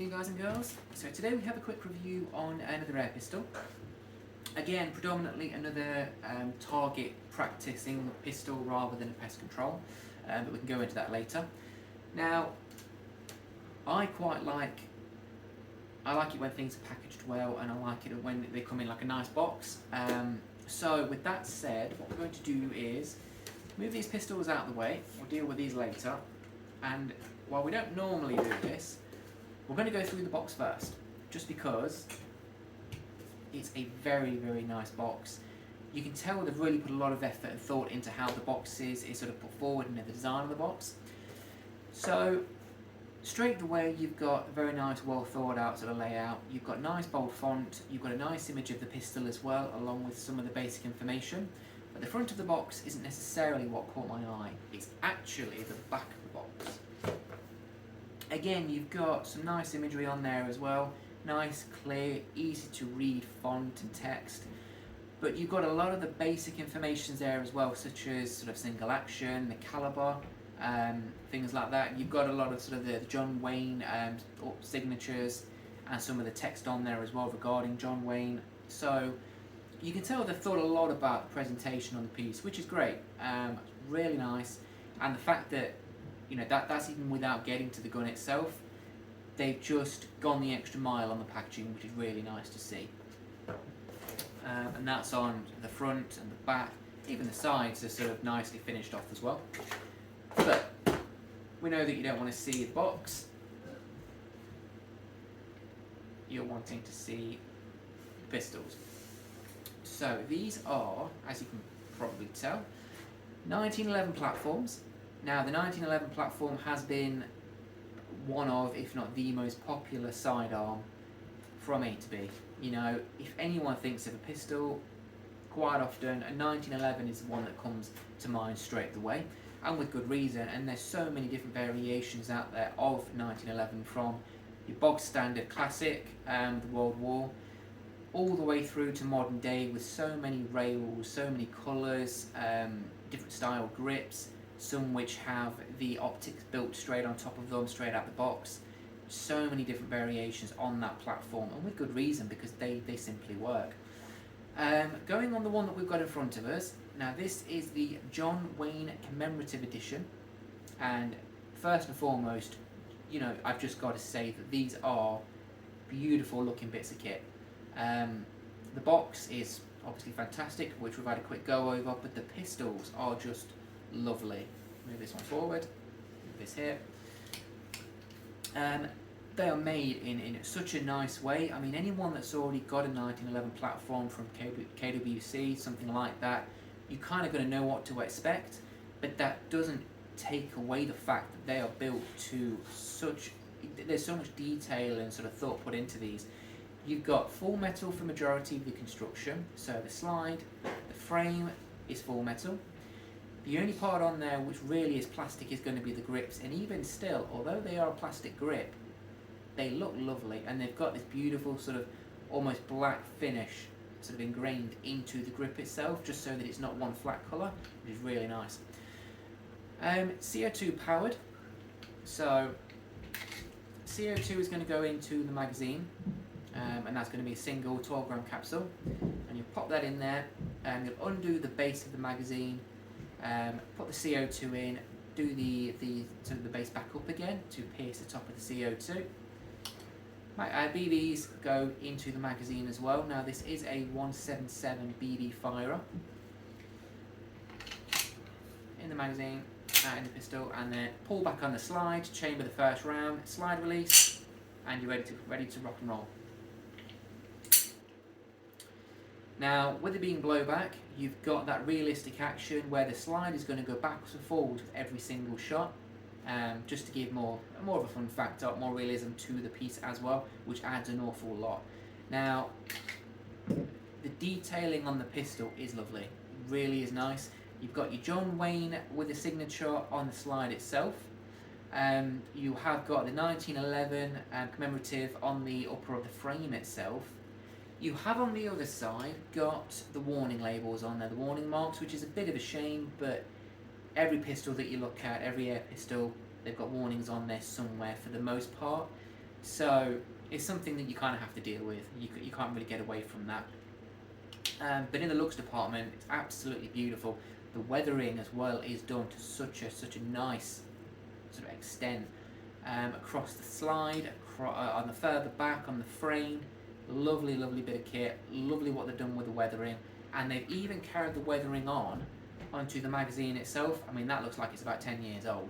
afternoon, guys and girls. So today we have a quick review on another air pistol. Again, predominantly another target practicing pistol rather than a pest control, but we can go into that later. Now, I like it when things are packaged well, and I like it when they come in like a nice box. So with that said, what we're going to do is move these pistols out of the way. We'll deal with these later. And while we don't normally do this, we're going to go through the box first, just because it's a very, very nice box. You can tell they've really put a lot of effort and thought into how the box is sort of put forward and the design of the box. So straight away, you've got a very nice, well thought out sort of layout. You've got nice bold font. You've got a nice image of the pistol as well, along with some of the basic information. But the front of the box isn't necessarily what caught my eye. It's actually the back of the box. Again, you've got some nice imagery on there as well. Nice, clear, easy to read font and text. But you've got a lot of the basic information there as well, such as sort of single action, the caliber, things like that. You've got a lot of sort of the John Wayne signatures and some of the text on there as well regarding John Wayne. So you can tell they've thought a lot about the presentation on the piece, which is great. Really nice. And the fact that, you know, that's even without getting to the gun itself. They've just gone the extra mile on the packaging, which is really nice to see. And that's on the front and the back. Even the sides are sort of nicely finished off as well. But we know that you don't want to see the box. You're wanting to see the pistols. So these are, as you can probably tell, 1911 platforms. Now, the 1911 platform has been one of, if not the most popular sidearm from A to B. You know, if anyone thinks of a pistol, quite often a 1911 is the one that comes to mind straight away, and with good reason. And there's so many different variations out there of 1911, from your bog standard classic, the World War, all the way through to modern day, with so many rails, so many colours, different style grips. Some which have the optics built straight on top of them, straight out the box. So many different variations on that platform, and with good reason, because they simply work. Going on the one that we've got in front of us, now this is the John Wayne Commemorative Edition, and first and foremost, you know, I've just got to say that these are beautiful looking bits of kit. The box is obviously fantastic, which we've had a quick go over, but the pistols are just lovely. Move this one forward, move this here. They are made in such a nice way. I mean, anyone that's already got a 1911 platform from KWC, something like that, you kind of going to know what to expect, but that doesn't take away the fact that they are built to there's so much detail and sort of thought put into these. You've got full metal for majority of the construction, so the slide, the frame is full metal. The only part on there which really is plastic is going to be the grips, and even still, although they are a plastic grip, they look lovely, and they've got this beautiful sort of almost black finish sort of ingrained into the grip itself, just so that it's not one flat colour, which is really nice. CO2 powered, so CO2 is going to go into the magazine, and that's going to be a single 12-gram capsule, and you pop that in there, and you'll undo the base of the magazine. Put the CO2 in, do the base back up again to pierce the top of the CO2. BBs go into the magazine as well. Now this is a 177 BB firer in the magazine, in the pistol, and then pull back on the slide, chamber the first round, slide release, and you're ready to rock and roll. Now, with it being blowback, you've got that realistic action where the slide is going to go backwards and forwards with every single shot, just to give more of a fun factor, more realism to the piece as well, which adds an awful lot. Now, the detailing on the pistol is lovely, it really is nice. You've got your John Wayne with a signature on the slide itself. You have got the 1911 commemorative on the upper of the frame itself. You have on the other side got the warning labels on there, the warning marks, which is a bit of a shame, but every pistol that you look at, every air pistol, they've got warnings on there somewhere for the most part. So it's something that you kind of have to deal with. You can't really get away from that. But in the looks department, it's absolutely beautiful. The weathering as well is done to such a nice sort of extent, across the slide, on the further back, on the frame. Lovely, lovely bit of kit. Lovely what they've done with the weathering, and they've even carried the weathering onto the magazine itself. I mean, that looks like it's about 10 years old.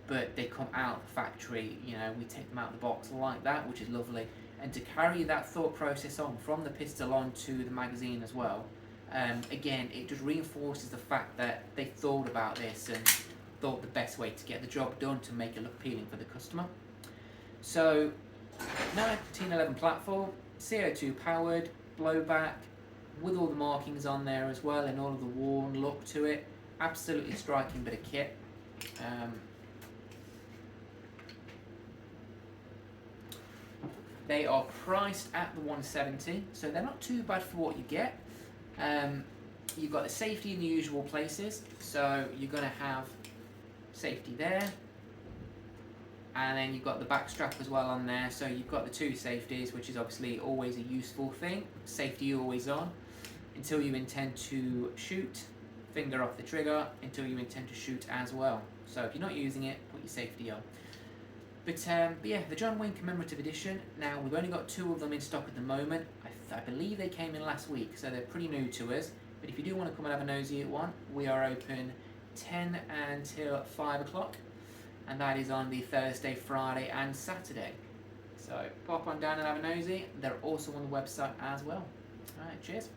But they come out of the factory, we take them out of the box like that, which is lovely. And to carry that thought process on from the pistol onto the magazine as well, again, it just reinforces the fact that they thought about this and thought the best way to get the job done to make it look appealing for the customer. So, 1911 platform, CO2 powered, blowback, with all the markings on there as well and all of the worn look to it. Absolutely striking bit of kit. They are priced at the 170, so they're not too bad for what you get. You've got the safety in the usual places, so you're going to have safety there, and then you've got the back strap as well on there, so you've got the two safeties, which is obviously always a useful thing. Safety always on until you intend to shoot, finger off the trigger until you intend to shoot as well. So if you're not using it, put your safety on. But yeah, the John Wayne Commemorative Edition. Now, we've only got 2 of them in stock at the moment. I believe they came in last week, so they're pretty new to us. But if you do want to come and have a nosy at one, we are open 10 until 5 o'clock. And that is on the Thursday, Friday and Saturday. So pop on down and have a nosy. They're also on the website as well. Alright, cheers.